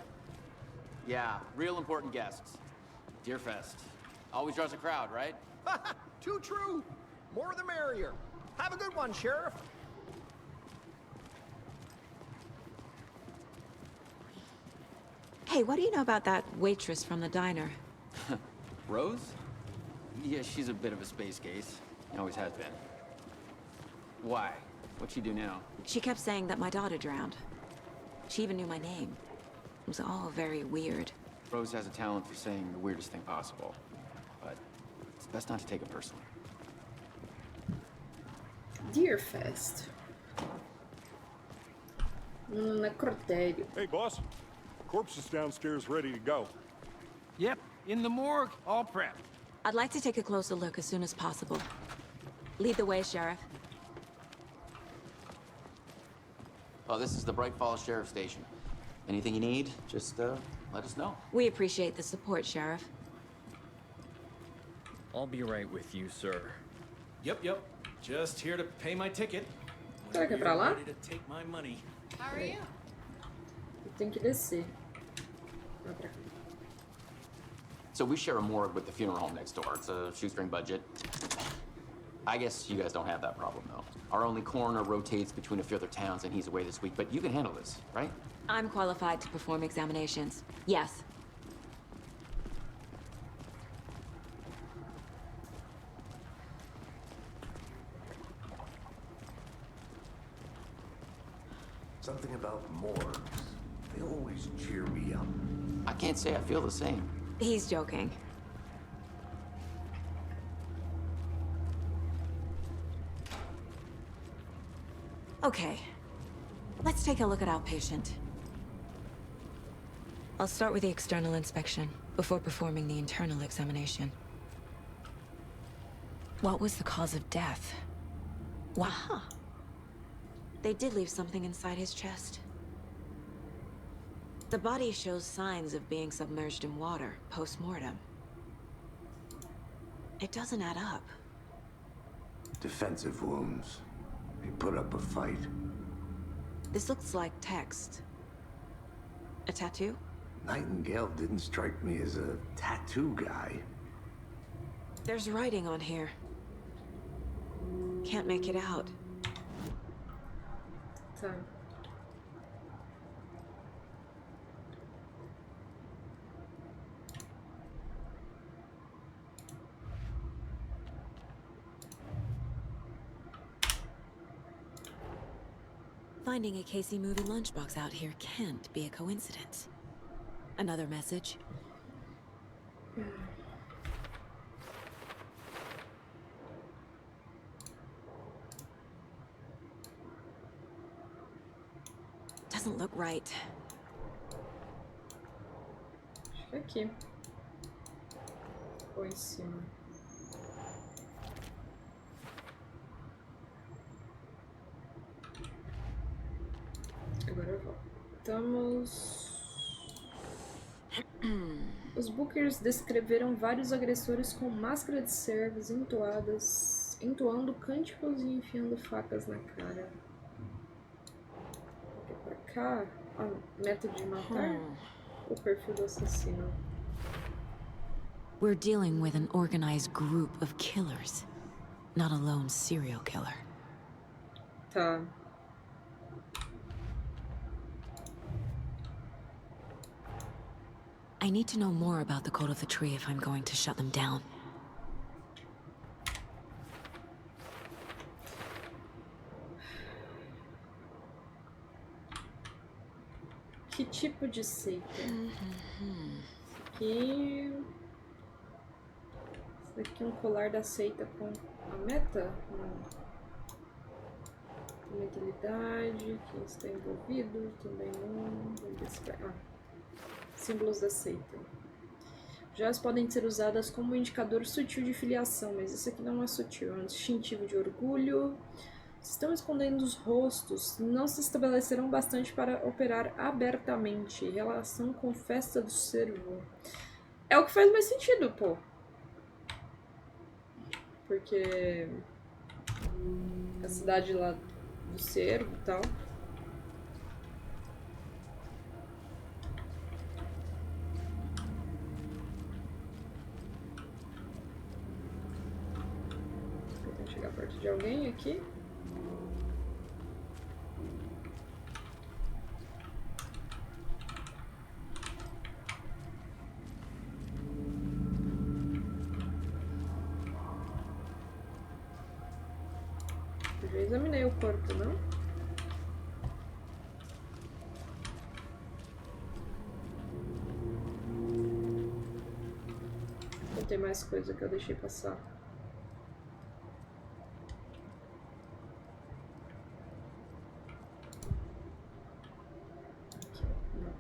Yeah, real important guests. Deerfest. Always draws a crowd, right? Too true. More the merrier. Have a good one, Sheriff. Hey, what do you know about that waitress from the diner? Rose? Yeah, she's a bit of a space case. Always has been. Why? What'd she do now? She kept saying that my daughter drowned. She even knew my name. It was all very weird. Rose has a talent for saying the weirdest thing possible. But it's best not to take it personally. Deerfest. Necrotério. Hey, boss. Corpse is downstairs ready to go. Yep, in the morgue, all prepped. I'd like to take a closer look as soon as possible. Lead the way, Sheriff. Oh, this is the Bright Falls Sheriff Station. Anything you need, just let us know. We appreciate the support, Sheriff. I'll be right with you, sir. Yep. Just here to pay my ticket. Será que é pra lá? Ready to take my money. How are you? Tem que descer. Vai pra cá. So we share a morgue with the funeral home next door. It's a shoestring budget. I guess you guys don't have that problem, though. Our only coroner rotates between a few other towns, and he's away this week, but you can handle this, right? I'm qualified to perform examinations. Yes. Something about morgues. They always cheer me up. I can't say I feel the same. He's joking. Okay. Let's take a look at our patient. I'll start with the external inspection before performing the internal examination. What was the cause of death? Wow. They did leave something inside his chest. The body shows signs of being submerged in water post-mortem. It doesn't add up. Defensive wounds. They put up a fight. This looks like text. A tattoo? Nightingale didn't strike me as a tattoo guy. There's writing on here. Can't make it out. Tá. Finding a Casey movie lunchbox out here can't be a coincidence. Another message. doesn't look right. Acho que é aqui. Ou em cima. Agora voltamos. Os Bookers descreveram vários agressores com máscara de servos entoando cânticos e enfiando facas na cara. Aqui pra cá, método de matar, o perfil do assassino. We're dealing with an organized group of killers, not a lone serial killer. Tá. I need to know more about the code of the tree if I'm going to shut them down. Que tipo de seita? Esse aqui é um colar da seita com a meta? Não. Mentalidade, quem está envolvido, também não. Símbolos da seita. Joias podem ser usadas como um indicador sutil de filiação, mas isso aqui não é sutil, é um distintivo de orgulho. Se estão escondendo os rostos, não se estabelecerão bastante para operar abertamente. Relação com festa do cervo. É o que faz mais sentido, pô. Porque a cidade lá do cervo e tal. Vou tentar chegar perto de alguém aqui. Eu já examinei o corpo, não? Ou tem mais coisa que eu deixei passar? Aqui, não.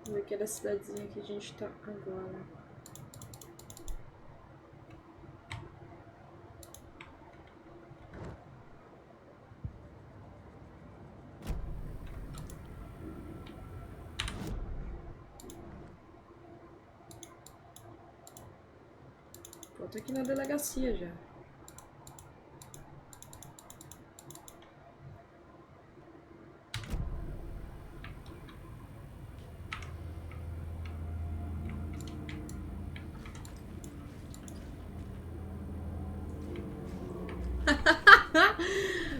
Vamos ver aqui da cidadezinha que a gente tá agora. Pô, tô aqui na delegacia já.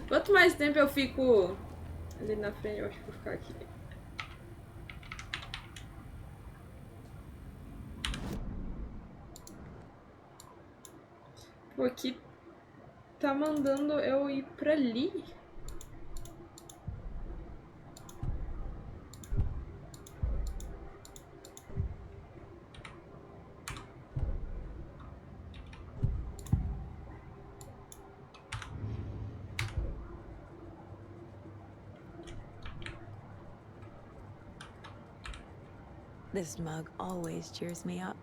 Quanto mais tempo eu fico ali na frente, eu acho que vou ficar aqui. Pô, aqui tá mandando eu ir pra ali. This mug always cheers me up.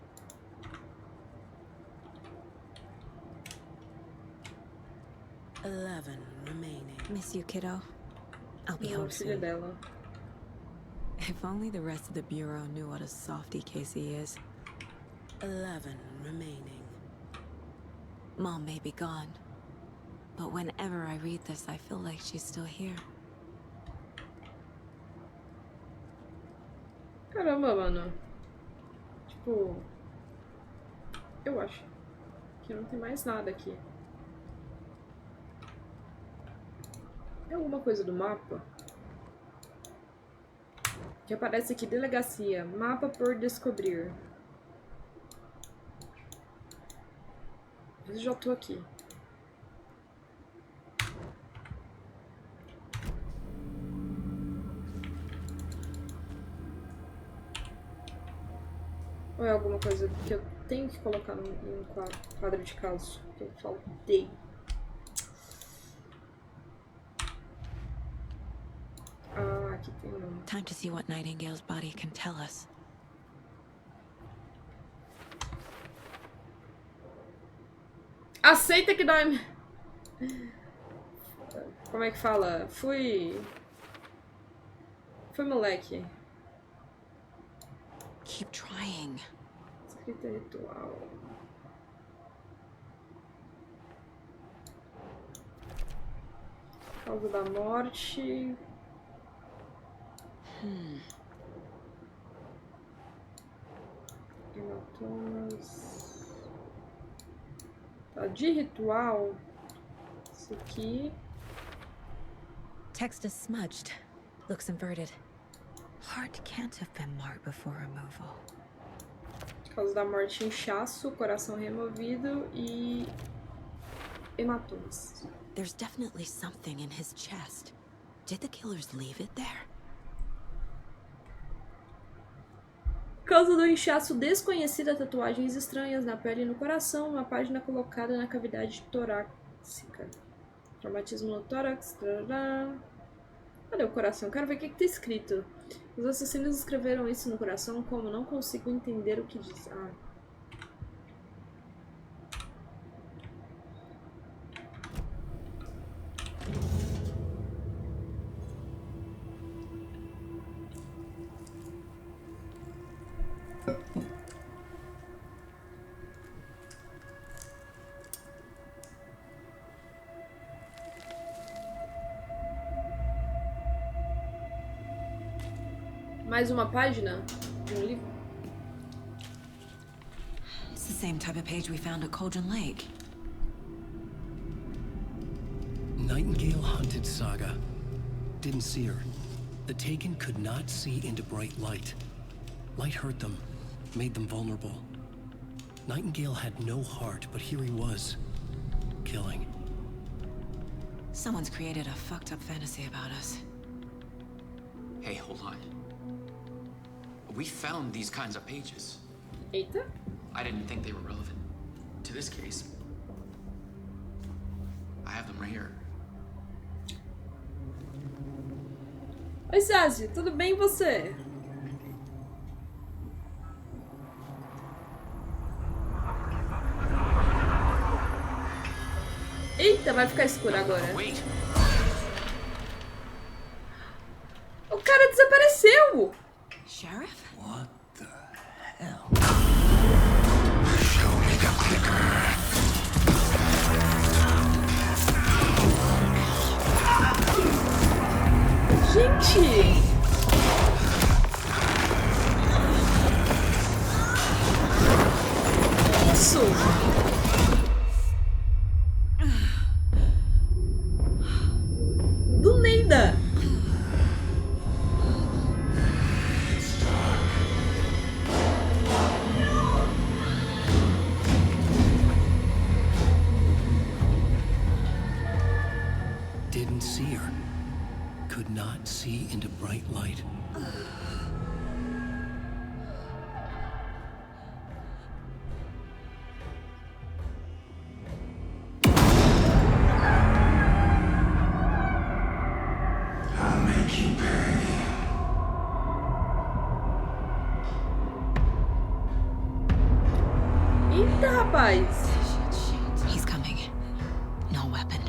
Miss you, kiddo. I'll be home soon. Dela. If only the rest of the Bureau knew what a softy Casey is. 11 remaining. Mom may be gone, but whenever I read this, I feel like she's still here. Caramba, mano. Tipo... Eu acho que não tem mais nada aqui. É alguma coisa do mapa? Que aparece aqui, delegacia. Mapa por descobrir. Às vezes já tô aqui. Ou é alguma coisa que eu tenho que colocar num quadro de caos que eu faltei? Ah, aqui tem o nome. Time to see what Nightingale's body can tell us. Aceita que dói. Como é que fala? Fui moleque. Keep trying. Escrita ritual. Causa da morte. Hematomas. Tá, de ritual. Isso aqui. Text is smudged. Looks inverted. Heart can't have been marked before removal. Causa da morte, inchaço, coração removido e hematomas. There's definitely something in his chest. Did the killers leave it there? Causa do inchaço desconhecida, tatuagens estranhas na pele e no coração, uma página colocada na cavidade torácica. Traumatismo no tórax. Tarará. Cadê o coração? Quero ver o que tá escrito. Os assassinos escreveram isso no coração, como não consigo entender o que diz. Ah. Mais uma página de um livro. It's the same type of page we found at Cauldron Lake. Nightingale hunted Saga. Didn't see her. The Taken could not see into bright light. Light hurt them, made them vulnerable. Nightingale had no heart, but here he was, killing. Someone's created a fucked up fantasy about us. Hey, hold on. We found these kinds of pages. Eita. I didn't think they were relevant to this case. I have them right here. Oi, Sazio, tudo bem e você? Eita, vai ficar escuro agora. O cara desapareceu! Sheriff? What the hell? Show me the clicker. Gente! Que isso? Do nada! Didn't see her. Could not see into bright light. I'll make you pay. Eita, rapaz! He's coming. No weapon.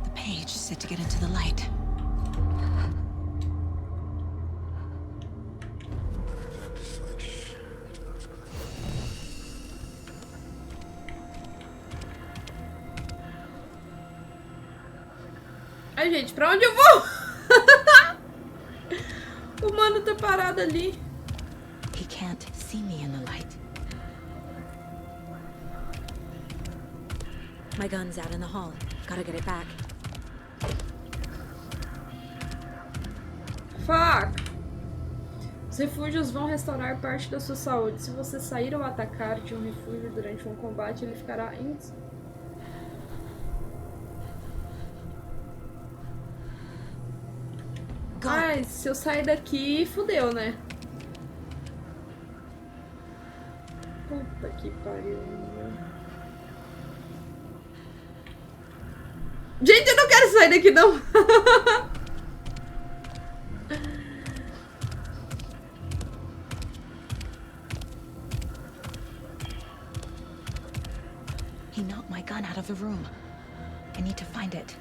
The page said to get into the light. Ai, gente, pra onde eu vou? O mano tá parado ali. He can't see me in the light. My gun's out in the hall. Gotta get it back. Fuck! Os refúgios vão restaurar parte da sua saúde. Se você sair ou atacar de um refúgio durante um combate, ele ficará Ai, se eu sair daqui, fudeu, né? que pariu. Gente, eu não quero sair daqui, não. He knocked my gun out of the room. I need to find it.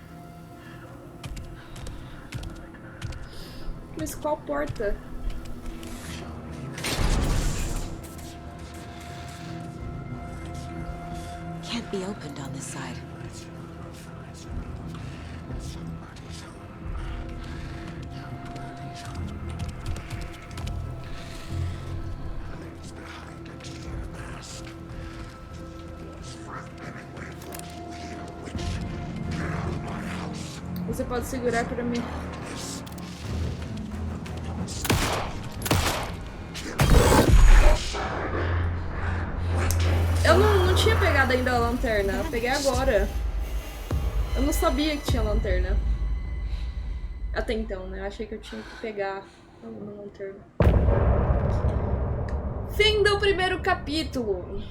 Mas qual porta? Can't be opened on this side. Você pode segurar pra mim. Eu não tinha pegado ainda a lanterna, eu peguei agora. Eu não sabia que tinha lanterna. Até então, né? Eu achei que eu tinha que pegar uma lanterna. Fim do primeiro capítulo.